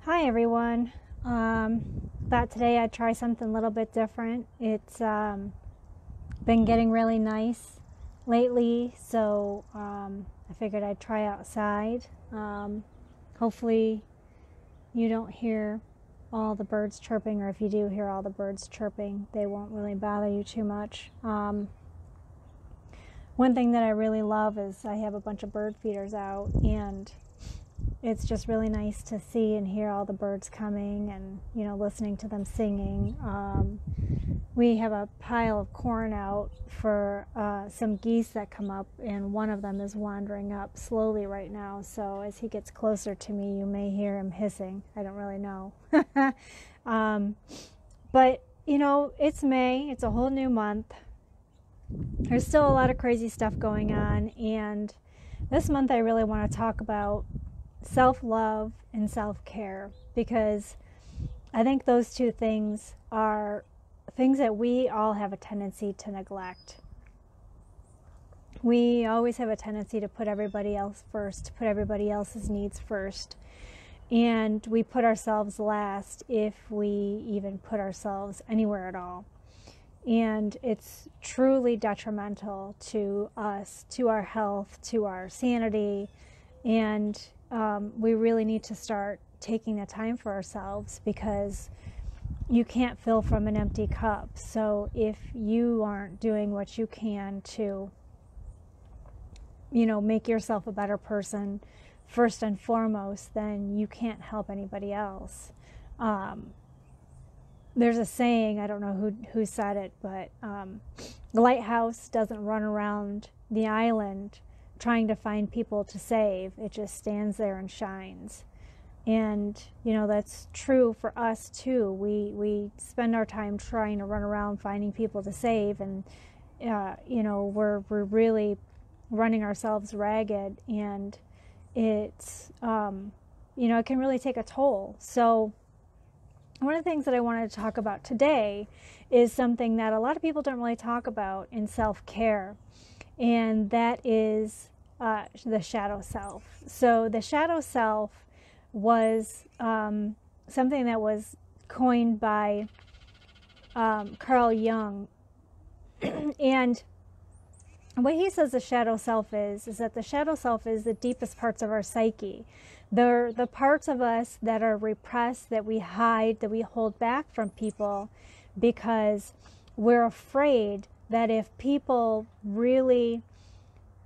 Hi everyone. Thought today I'd try something a little bit different. It's been getting really nice lately, so I figured I'd try outside. Hopefully you don't hear all the birds chirping, or if you do hear all the birds chirping, they won't really bother you too much. One thing that I really love is I have a bunch of bird feeders out, and it's just really nice to see and hear all the birds coming and, listening to them singing. We have a pile of corn out for some geese that come up, and one of them is wandering up slowly right now. So as he gets closer to me, you may hear him hissing. I don't really know. But, it's May. It's a whole new month. There's still a lot of crazy stuff going on. And this month I really want to talk about self-love and self-care, because I think those two things are things that we all have a tendency to neglect. We always have a tendency to put everybody else first, to put everybody else's needs first, and we put ourselves last if we even put ourselves anywhere at all. And it's truly detrimental to us, to our health, to our sanity, and we really need to start taking the time for ourselves, because you can't fill from an empty cup. So if you aren't doing what you can to, make yourself a better person first and foremost, then you can't help anybody else. There's a saying, I don't know who said it, but the lighthouse doesn't run around the island trying to find people to save. It just stands there and shines. And that's true for us too. We spend our time trying to run around finding people to save, and we're really running ourselves ragged, and it's it can really take a toll. So one of the things that I wanted to talk about today is something that a lot of people don't really talk about in self-care, and that is the shadow self. So the shadow self was something that was coined by Carl Jung. And what he says the shadow self is that the shadow self is the deepest parts of our psyche. They're the parts of us that are repressed, that we hide, that we hold back from people, because we're afraid that if people really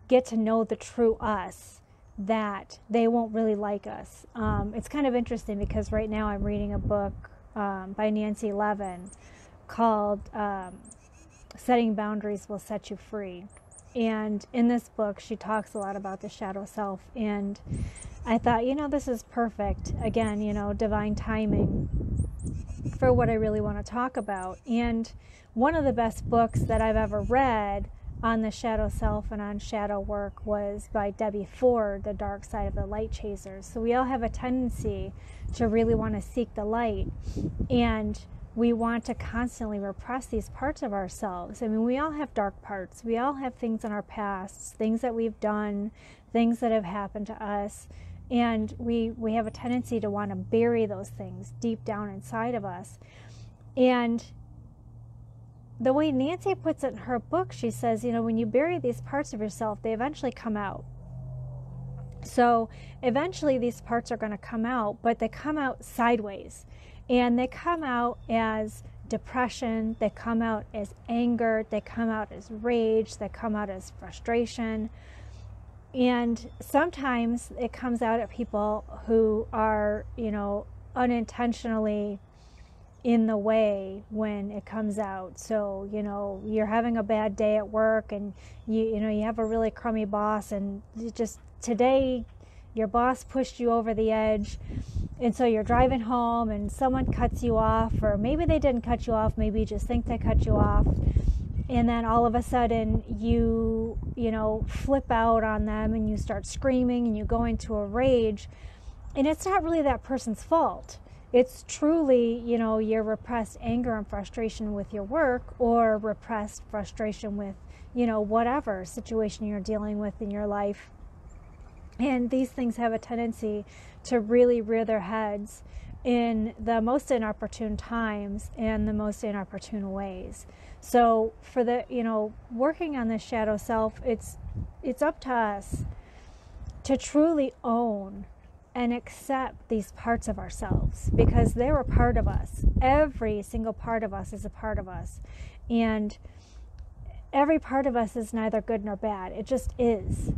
get to know the true us, that they won't really like us. It's kind of interesting, because right now I'm reading a book by Nancy Levin called Setting Boundaries Will Set You Free. And in this book, she talks a lot about the shadow self. And I thought, this is perfect. Again, divine timing for what I really want to talk about. And one of the best books that I've ever read on the shadow self and on shadow work was by Debbie Ford, The Dark Side of the Light Chasers. So we all have a tendency to really want to seek the light, and we want to constantly repress these parts of ourselves. I mean, we all have dark parts. We all have things in our pasts, things that we've done, things that have happened to us, and we have a tendency to want to bury those things deep down inside of us. And the way Nancy puts it in her book, she says, when you bury these parts of yourself, they eventually come out. So eventually these parts are going to come out, but they come out sideways. And they come out as depression, they come out as anger, they come out as rage, they come out as frustration. And sometimes it comes out at people who are, unintentionally in the way when it comes out. So you're having a bad day at work, and you have a really crummy boss, and just today your boss pushed you over the edge, and so you're driving home and someone cuts you off, or maybe they didn't cut you off, maybe you just think they cut you off, and then all of a sudden you flip out on them and you start screaming and you go into a rage, and it's not really that person's fault. It's truly, your repressed anger and frustration with your work, or repressed frustration with, whatever situation you're dealing with in your life. And these things have a tendency to really rear their heads in the most inopportune times and the most inopportune ways. So for the, working on this shadow self, it's up to us to truly own and accept these parts of ourselves, because they're a part of us. Every single part of us is a part of us. And every part of us is neither good nor bad. It just is.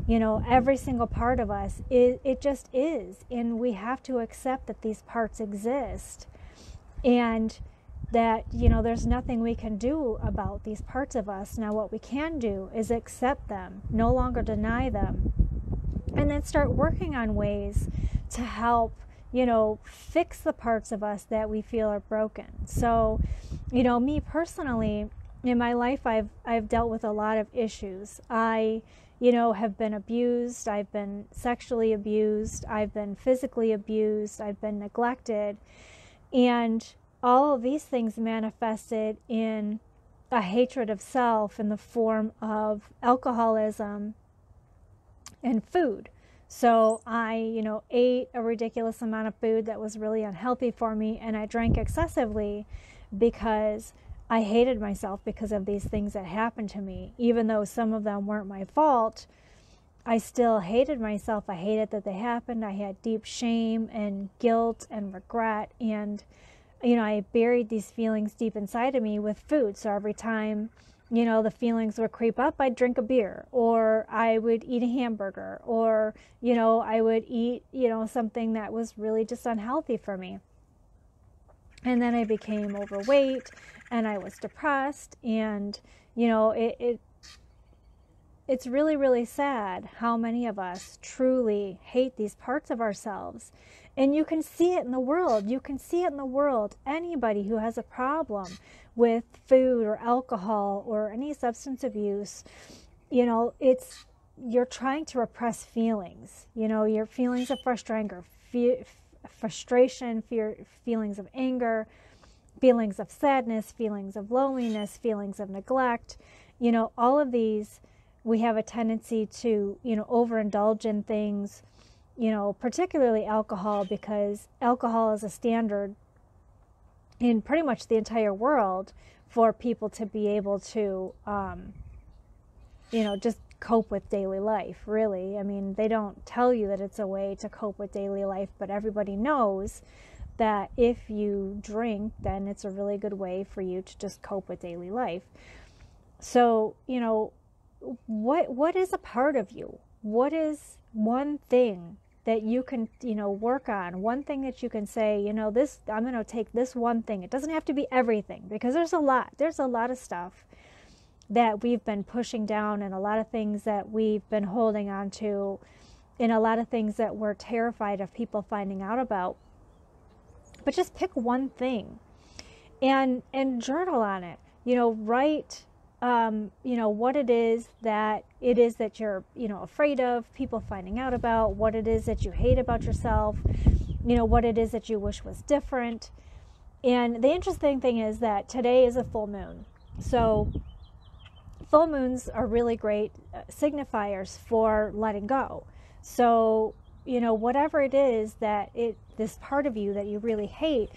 Every single part of us, it just is. And we have to accept that these parts exist. And that, there's nothing we can do about these parts of us. Now, what we can do is accept them, no longer deny them, and then start working on ways to help, fix the parts of us that we feel are broken. So, me personally, in my life, I've dealt with a lot of issues. I, have been abused. I've been sexually abused. I've been physically abused. I've been neglected. And all of these things manifested in a hatred of self in the form of alcoholism and food. So I, ate a ridiculous amount of food that was really unhealthy for me, and I drank excessively because I hated myself because of these things that happened to me. Even though some of them weren't my fault, I still hated myself. I hated that they happened. I had deep shame and guilt and regret, and I buried these feelings deep inside of me with food. So every time, the feelings would creep up, I'd drink a beer, or I would eat a hamburger, or, I would eat, something that was really just unhealthy for me. And then I became overweight, and I was depressed, and, it's really, really sad how many of us truly hate these parts of ourselves. And you can see it in the world. You can see it in the world. Anybody who has a problem with food or alcohol or any substance abuse, you're trying to repress feelings. Your feelings of frustration, feelings of anger, feelings of sadness, feelings of loneliness, feelings of neglect. All of these, we have a tendency to, overindulge in things, particularly alcohol, because alcohol is a standard in pretty much the entire world for people to be able to, just cope with daily life, really. I mean, they don't tell you that it's a way to cope with daily life, but everybody knows that if you drink, then it's a really good way for you to just cope with daily life. So, what is a part of you? What is one thing that you can, work on? One thing that you can say, this, I'm going to take this one thing. It doesn't have to be everything, because there's a lot of stuff that we've been pushing down, and a lot of things that we've been holding on to, and a lot of things that we're terrified of people finding out about. But just pick one thing and journal on it. Write what it is that you're, afraid of people finding out about, what it is that you hate about yourself, what it is that you wish was different. And the interesting thing is that today is a full moon. So full moons are really great signifiers for letting go. So, whatever it is that this part of you that you really hate,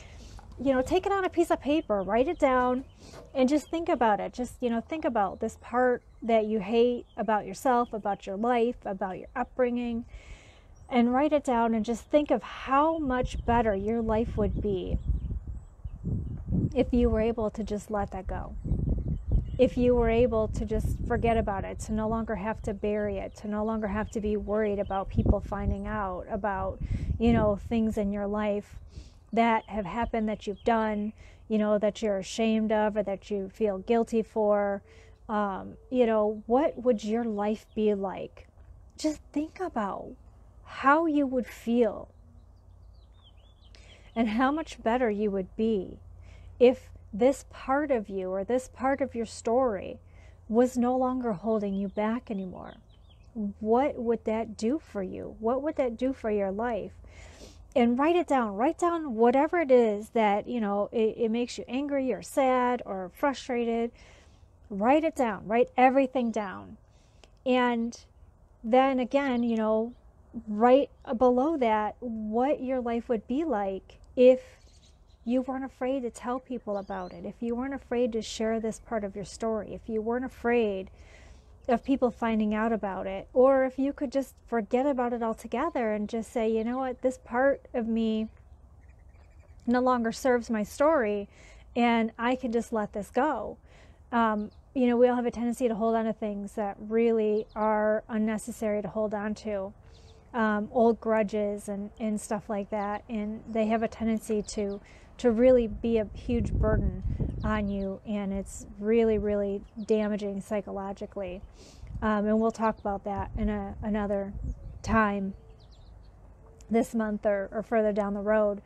take it on a piece of paper, write it down, and just think about it. Just, think about this part that you hate about yourself, about your life, about your upbringing, and write it down, and just think of how much better your life would be if you were able to just let that go. If you were able to just forget about it, to no longer have to bury it, to no longer have to be worried about people finding out about, things in your life that have happened, that you've done, that you're ashamed of, or that you feel guilty for. What would your life be like? Just think about how you would feel and how much better you would be if this part of you, or this part of your story, was no longer holding you back anymore. What would that do for you? What would that do for your life? And write it down. Write down whatever it is that, it makes you angry or sad or frustrated. Write it down. Write everything down. And then again, write below that what your life would be like if you weren't afraid to tell people about it, if you weren't afraid to share this part of your story, if you weren't afraid of people finding out about it, or if you could just forget about it altogether and just say, you know what, this part of me no longer serves my story and I can just let this go. You know, we all have a tendency to hold on to things that really are unnecessary to hold on to, old grudges and stuff like that, and they have a tendency to really be a huge burden on you, and it's really, really damaging psychologically. And we'll talk about that in another time this month or further down the road.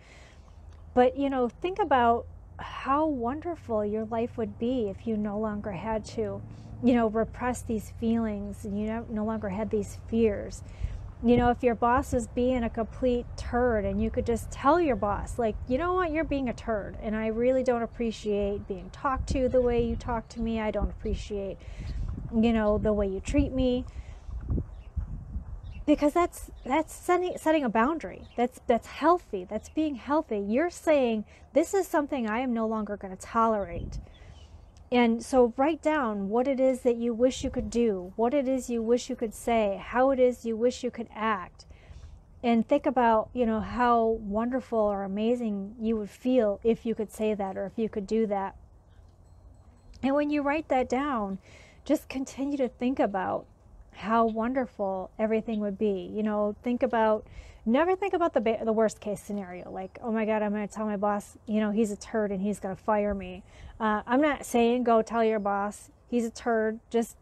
But, you know, think about how wonderful your life would be if you no longer had to, you know, repress these feelings, and you no longer had these fears. You know, if your boss was being a complete turd and you could just tell your boss, like, you know what, you're being a turd and I really don't appreciate being talked to the way you talk to me. I don't appreciate, you know, the way you treat me. Because that's setting a boundary. That's healthy. That's being healthy. You're saying, this is something I am no longer going to tolerate. And so write down what it is that you wish you could do, what it is you wish you could say, how it is you wish you could act. And think about, you know, how wonderful or amazing you would feel if you could say that or if you could do that. And when you write that down, just continue to think about how wonderful everything would be. You know, never think about the worst case scenario. Like, oh my God, I'm going to tell my boss, you know, he's a turd and he's going to fire me. I'm not saying go tell your boss he's a turd. Just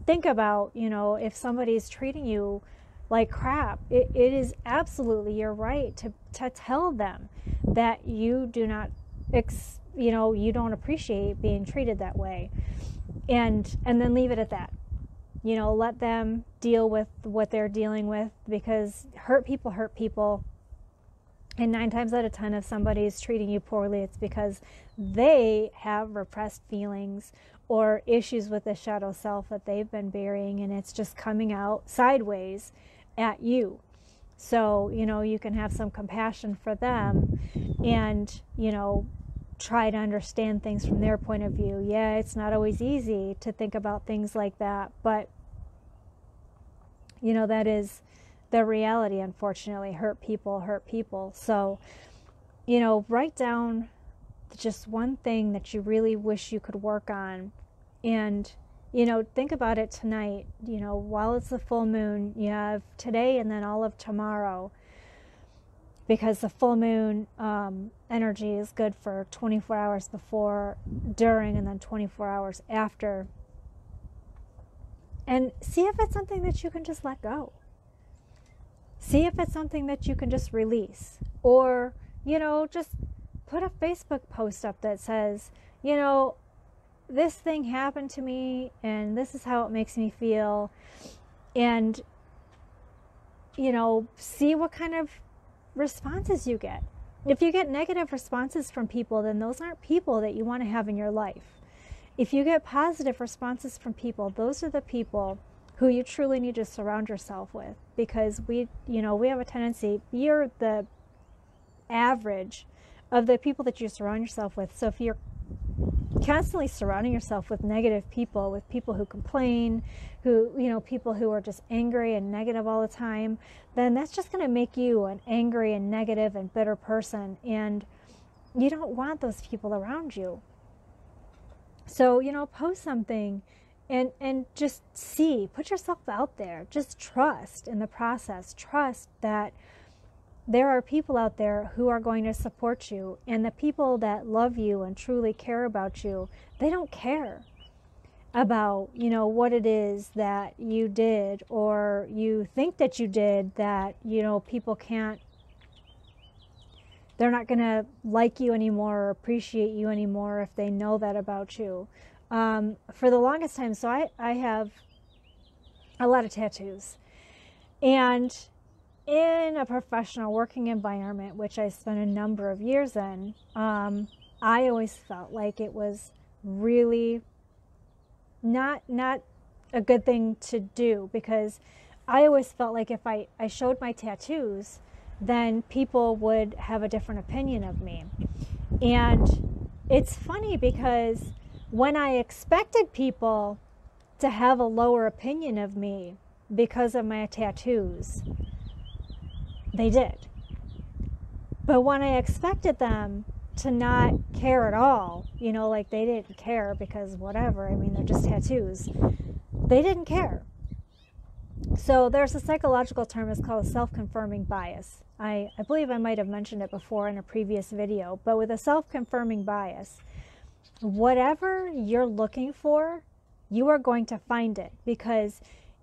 think about, you know, if somebody's treating you like crap, it is absolutely your right to tell them that you do not, you know, you don't appreciate being treated that way. And then leave it at that. You know, let them deal with what they're dealing with, because hurt people. And 9 times out of 10, if somebody's treating you poorly, it's because they have repressed feelings or issues with the shadow self that they've been burying, and it's just coming out sideways at you. So, you know, you can have some compassion for them and, you know, try to understand things from their point of view. Yeah, it's not always easy to think about things like that, but, you know, that is the reality, unfortunately. Hurt people. So, you know, write down just one thing that you really wish you could work on, and, you know, think about it tonight. You know, while it's the full moon, you have today and then all of tomorrow, because the full moon energy is good for 24 hours before, during, and then 24 hours after. And see if it's something that you can just let go. See if it's something that you can just release. Or, you know, just put a Facebook post up that says, you know, this thing happened to me and this is how it makes me feel. And, you know, see what kind of responses you get. If you get negative responses from people, then those aren't people that you want to have in your life. If you get positive responses from people, those are the people who you truly need to surround yourself with, because we have a tendency, you're the average of the people that you surround yourself with. So if you're constantly surrounding yourself with negative people, with people who complain, people who are just angry and negative all the time, then that's just going to make you an angry and negative and bitter person, and you don't want those people around you. So, you know, post something and just put yourself out there. Just trust in the process. Trust that there are people out there who are going to support you, and the people that love you and truly care about you, they don't care about, you know, what it is that you did or you think that you did that, you know, people can't, they're not going to like you anymore or appreciate you anymore if they know that about you. For the longest time, so I have a lot of tattoos, and in a professional working environment, which I spent a number of years in, I always felt like it was really not a good thing to do, because I always felt like if I showed my tattoos, then people would have a different opinion of me. And it's funny because when I expected people to have a lower opinion of me because of my tattoos, they did. But when I expected them to not care at all, you know, like they didn't care because whatever, I mean, they're just tattoos, they didn't care. So there's a psychological term, it's called a self-confirming bias. I believe I might have mentioned it before in a previous video, but with a self-confirming bias, whatever you're looking for, you are going to find it, because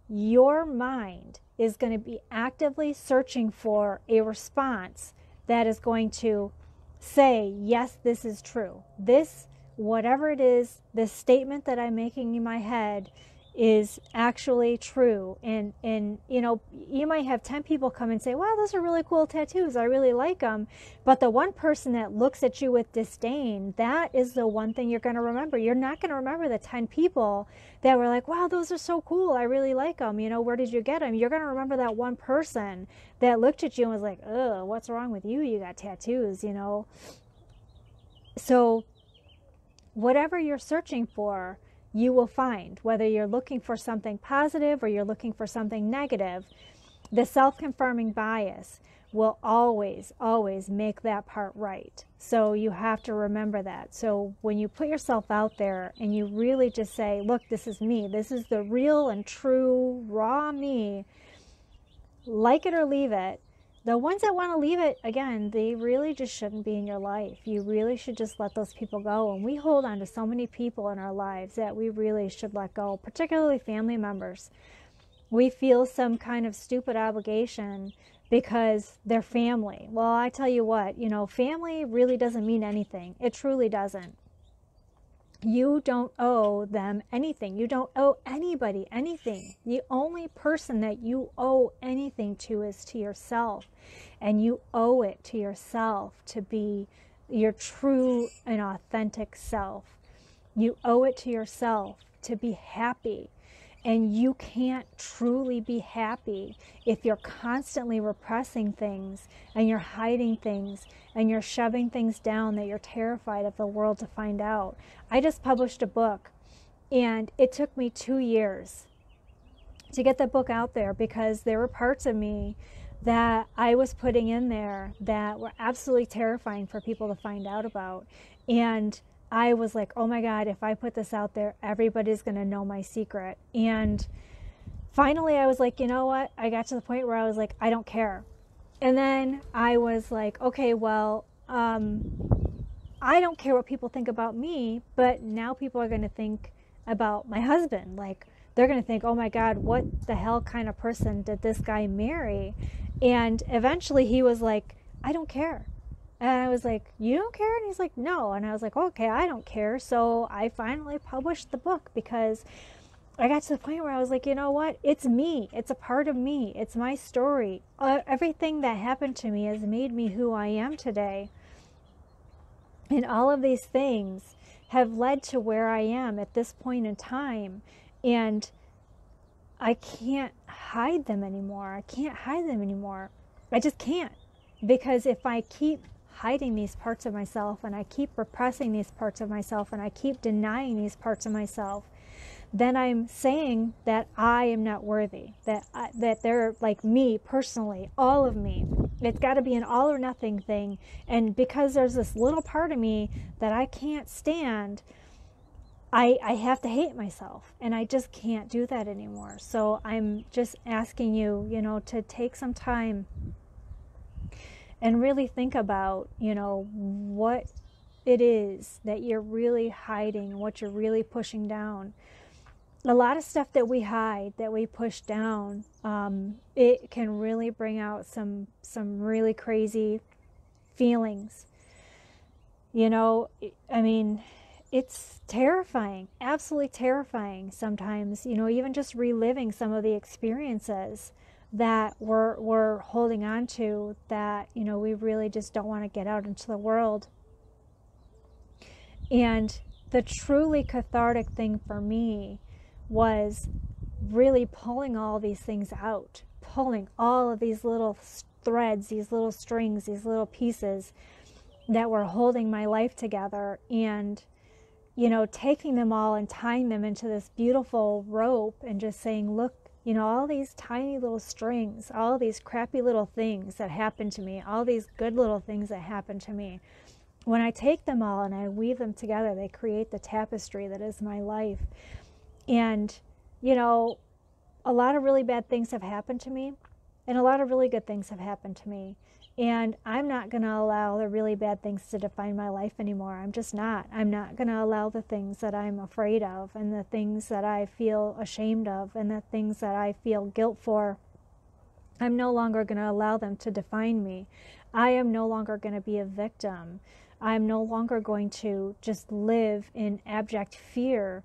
your mind is going to be actively searching for a response that is going to say, yes, this is true. This, whatever it is, this statement that I'm making in my head is actually true. And you know, you might have 10 people come and say, wow, those are really cool tattoos, I really like them. But the one person that looks at you with disdain, that is the one thing you're going to remember. You're not going to remember the 10 people that were like, wow, those are so cool, I really like them, you know, where did you get them? You're going to remember that one person that looked at you and was like, ugh, what's wrong with you? You got tattoos, you know. So whatever you're searching for, you will find. Whether you're looking for something positive or you're looking for something negative, the self-confirming bias will always, always make that part right. So you have to remember that. So when you put yourself out there and you really just say, look, this is me, this is the real and true, raw me, like it or leave it. The ones that want to leave it, again, they really just shouldn't be in your life. You really should just let those people go. And we hold on to so many people in our lives that we really should let go, particularly family members. We feel some kind of stupid obligation because they're family. Well, I tell you what, you know, family really doesn't mean anything. It truly doesn't. You don't owe them anything. You don't owe anybody anything. The only person that you owe anything to is to yourself. And you owe it to yourself to be your true and authentic self. You owe it to yourself to be happy. And you can't truly be happy if you're constantly repressing things and you're hiding things and you're shoving things down that you're terrified of the world to find out. I just published a book and it took me 2 years to get the book out there because there were parts of me that I was putting in there that were absolutely terrifying for people to find out about. And I was like, oh my God, if I put this out there, everybody's going to know my secret. And finally I was like, you know what? I got to the point where I was like, I don't care. And then I was like, okay, well, I don't care what people think about me, but now people are going to think about my husband. Like, they're going to think, oh my God, what the hell kind of person did this guy marry? And eventually he was like, I don't care. And I was like, you don't care? And he's like, no. And I was like, okay, I don't care. So I finally published the book because I got to the point where I was like, you know what? It's me. It's a part of me. It's my story. Everything that happened to me has made me who I am today. And all of these things have led to where I am at this point in time. And I can't hide them anymore. I can't hide them anymore. I just can't. Because if I keep hiding these parts of myself and I keep repressing these parts of myself and I keep denying these parts of myself, then I'm saying that I am not worthy, that they're like me personally, all of me. It's got to be an all or nothing thing. And because there's this little part of me that I can't stand, I have to hate myself, and I just can't do that anymore. So I'm just asking you, you know, to take some time and really think about, you know, what it is that you're really hiding, what you're really pushing down. A lot of stuff that we hide, that we push down, it can really bring out some really crazy feelings. You know, I mean, it's terrifying, absolutely terrifying sometimes, you know, even just reliving some of the experiences that we're holding on to, that, you know, we really just don't want to get out into the world. And the truly cathartic thing for me was really pulling all these things out, pulling all of these little threads, these little strings, these little pieces that were holding my life together, and taking them all and tying them into this beautiful rope and just saying, look, all these tiny little strings, all these crappy little things that happened to me, all these good little things that happened to me, when I take them all and I weave them together, they create the tapestry that is my life. And a lot of really bad things have happened to me, and a lot of really good things have happened to me. And I'm not going to allow the really bad things to define my life anymore. I'm just not. I'm not going to allow the things that I'm afraid of, and the things that I feel ashamed of, and the things that I feel guilt for. I'm no longer going to allow them to define me. I am no longer going to be a victim. I'm no longer going to just live in abject fear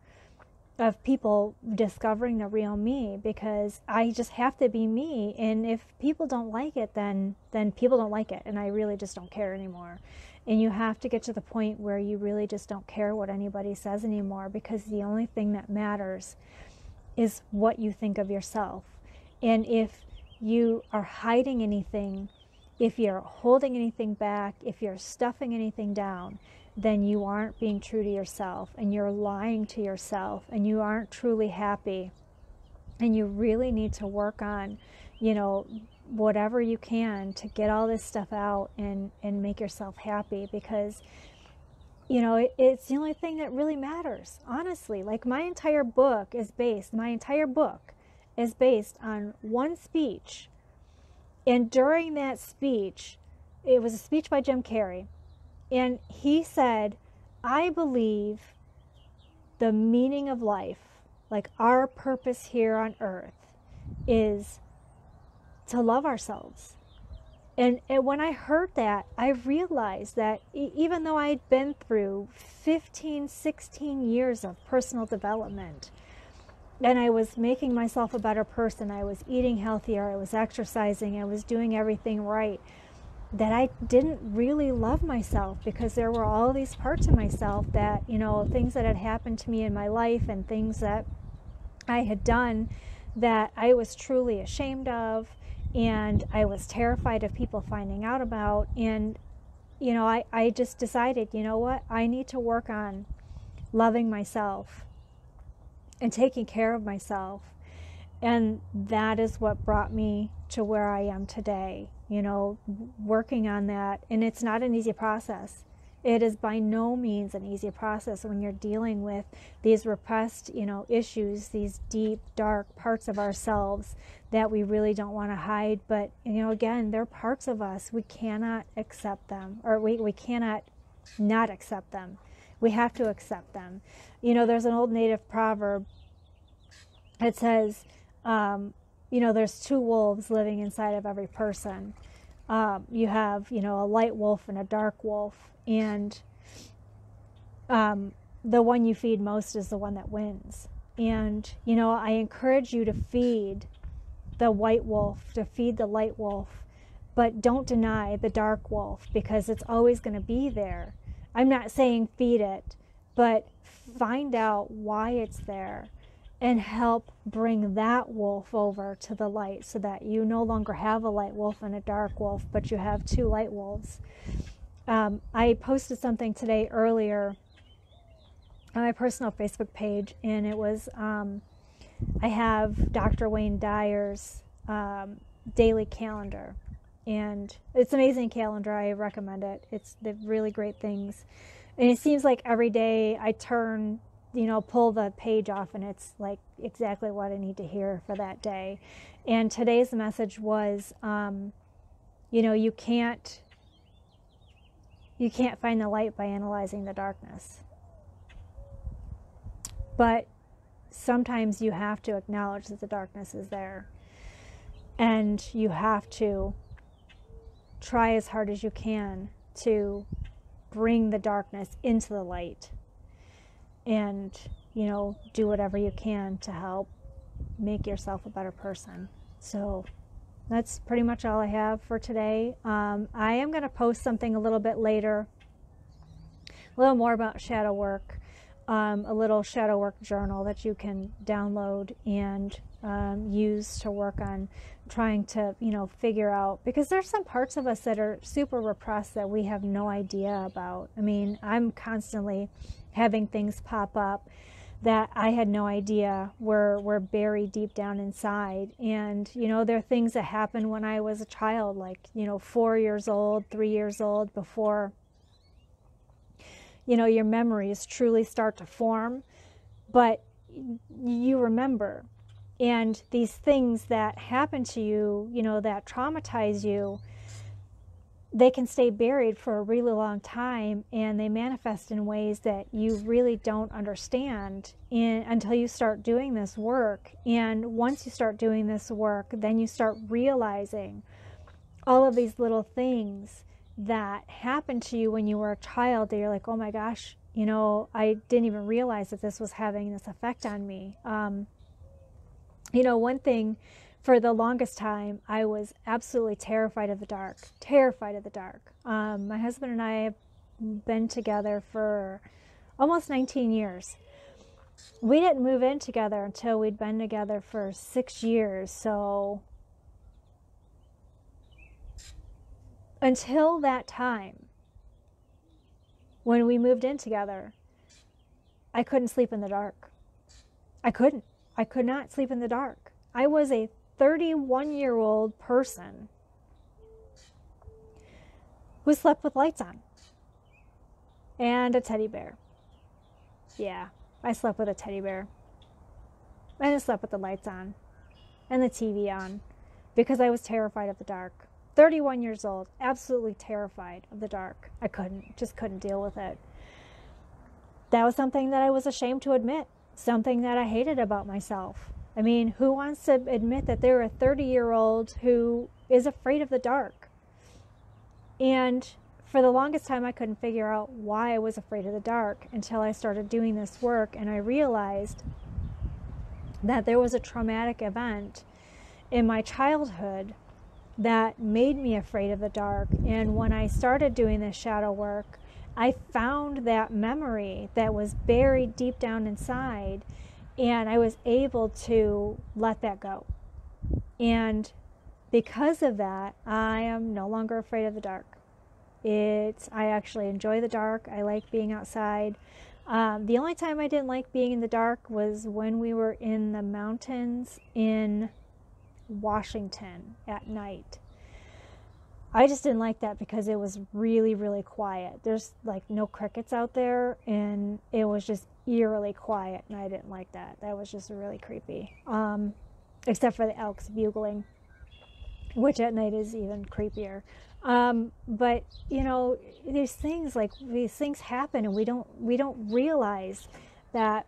of people discovering the real me, because I just have to be me. And if people don't like it, then people don't like it, and I really just don't care anymore. And you have to get to the point where you really just don't care what anybody says anymore, because the only thing that matters is what you think of yourself. And if you are hiding anything, if you're holding anything back, if you're stuffing anything down, then you aren't being true to yourself, and you're lying to yourself, and you aren't truly happy. And you really need to work on, whatever you can to get all this stuff out and make yourself happy, because, it's the only thing that really matters, honestly. Like my entire book is based on one speech. And during that speech, it was a speech by Jim Carrey. And he said, I believe the meaning of life, like our purpose here on earth, is to love ourselves. And when I heard that, I realized that even though I'd been through 15, 16 years of personal development, and I was making myself a better person, I was eating healthier, I was exercising, I was doing everything right, that I didn't really love myself, because there were all these parts of myself that, things that had happened to me in my life, and things that I had done that I was truly ashamed of, and I was terrified of people finding out about. And, I just decided, what? I need to work on loving myself and taking care of myself. And that is what brought me to where I am today, working on that. And it's not an easy process. It is by no means an easy process when you're dealing with these repressed, issues, these deep, dark parts of ourselves that we really don't want to hide. But, again, they're parts of us. We cannot accept them, or we cannot not accept them. We have to accept them. There's an old native proverb. It says, there's two wolves living inside of every person. You have, a light wolf and a dark wolf. And the one you feed most is the one that wins. And, I encourage you to feed the white wolf, to feed the light wolf, but don't deny the dark wolf, because it's always going to be there. I'm not saying feed it, but find out why it's there and help bring that wolf over to the light, so that you no longer have a light wolf and a dark wolf, but you have two light wolves. I posted something today earlier on my personal Facebook page, and it was, I have Dr. Wayne Dyer's daily calendar, and it's an amazing calendar. I recommend it. They're really great things. And it seems like every day I turn, pull the page off, and it's like exactly what I need to hear for that day. And today's message was, you can't find the light by analyzing the darkness. But sometimes you have to acknowledge that the darkness is there. And you have to try as hard as you can to bring the darkness into the light. And, do whatever you can to help make yourself a better person. So that's pretty much all I have for today. I am going to post something a little bit later, a little more about shadow work. a little shadow work journal that you can download and use to work on trying to, figure out, because there's some parts of us that are super repressed that we have no idea about. I mean, I'm constantly having things pop up that I had no idea were buried deep down inside. And, there are things that happened when I was a child, like, 4 years old, 3 years old, before, your memories truly start to form. But you remember. And these things that happen to you, that traumatize you, they can stay buried for a really long time, and they manifest in ways that you really don't understand until you start doing this work. And once you start doing this work, then you start realizing all of these little things that happened to you when you were a child that you're like, oh my gosh, I didn't even realize that this was having this effect on me. One thing, for the longest time, I was absolutely terrified of the dark. Terrified of the dark. My husband and I have been together for almost 19 years. We didn't move in together until we'd been together for 6 years. So until that time, when we moved in together, I couldn't sleep in the dark. I could not sleep in the dark. I was a 31-year-old person who slept with lights on and a teddy bear. Yeah, I slept with a teddy bear. And I slept with the lights on and the TV on because I was terrified of the dark. 31 years old, absolutely terrified of the dark. I just couldn't deal with it. That was something that I was ashamed to admit, something that I hated about myself. I mean, who wants to admit that they're a 30-year-old who is afraid of the dark? And for the longest time, I couldn't figure out why I was afraid of the dark until I started doing this work, and I realized that there was a traumatic event in my childhood that made me afraid of the dark. And when I started doing this shadow work, I found that memory that was buried deep down inside, and I was able to let that go. And because of that, I am no longer afraid of the dark. I actually enjoy the dark. I like being outside. The only time I didn't like being in the dark was when we were in the mountains in Washington at night. I just didn't like that because it was really, really quiet. There's like no crickets out there, and it was just eerily quiet, and I didn't like that. That was just really creepy. Except for the elks bugling, which at night is even creepier. But these things happen, and we don't realize that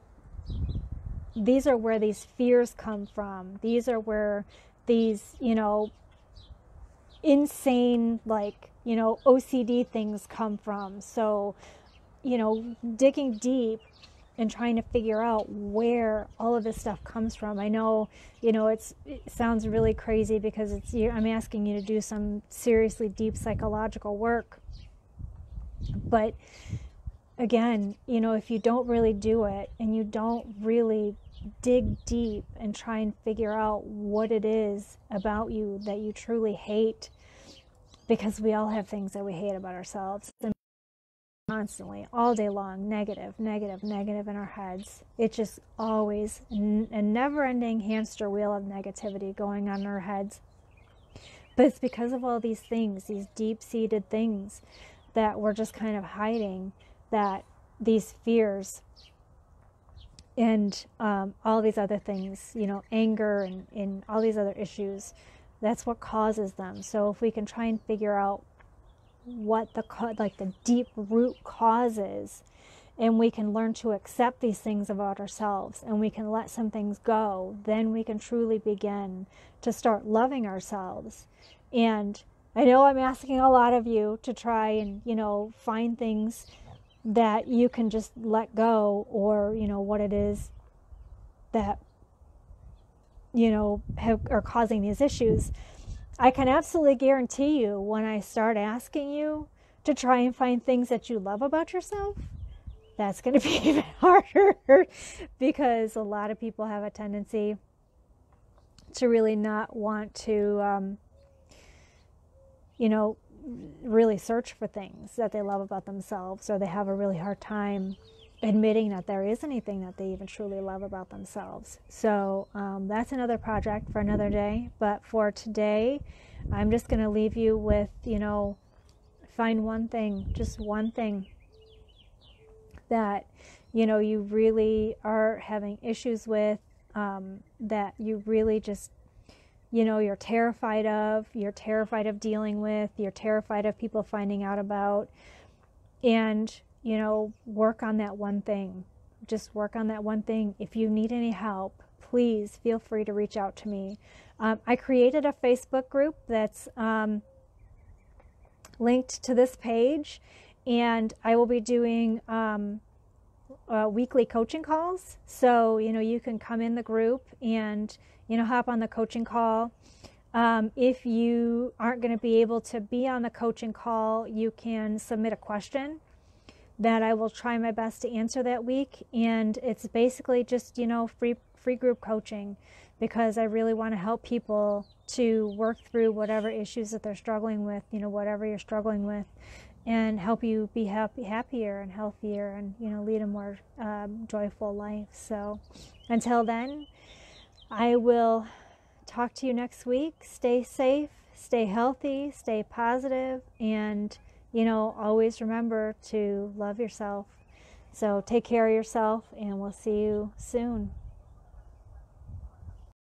these are where these fears come from. These are where these, insane, OCD things come from. So, digging deep and trying to figure out where all of this stuff comes from. I know, it sounds really crazy because I'm asking you to do some seriously deep psychological work. But again, if you don't really do it and you don't really dig deep and try and figure out what it is about you that you truly hate, because we all have things that we hate about ourselves, and constantly, all day long, negative in our heads. It's just always a never-ending hamster wheel of negativity going on in our heads. But it's because of all these things, these deep-seated things that we're just kind of hiding, that these fears and all these other things, anger and all these other issues, that's what causes them. So if we can try and figure out what the deep root cause is, and we can learn to accept these things about ourselves, and we can let some things go, then we can truly begin to start loving ourselves. And I know I'm asking a lot of you to try and, find things that you can just let go, or, what it is that, are causing these issues. I can absolutely guarantee you, when I start asking you to try and find things that you love about yourself, that's going to be even harder because a lot of people have a tendency to really not want to, you know, really search for things that they love about themselves, or they have a really hard time admitting that there is anything that they even truly love about themselves. So that's another project for another day. But for today, I'm just going to leave you with, you know, find one thing, just one thing that, you know, you really are having issues with, that you really just, you know, you're terrified of dealing with, you're terrified of people finding out about, and, you know, work on that one thing. Just work on that one thing. If you need any help, please feel free to reach out to me. I created a Facebook group that's linked to this page, and I will be doing weekly coaching calls. So, you know, you can come in the group and, you know, hop on the coaching call. If you aren't going to be able to be on the coaching call, you can submit a question that I will try my best to answer that week. And it's basically just, you know, free group coaching, because I really want to help people to work through whatever issues that they're struggling with, you know, whatever you're struggling with, and help you be happier and healthier, and, you know, lead a more joyful life. So until then, I will talk to you next week. Stay safe, stay healthy, stay positive, and, you know, always remember to love yourself. So take care of yourself, and we'll see you soon.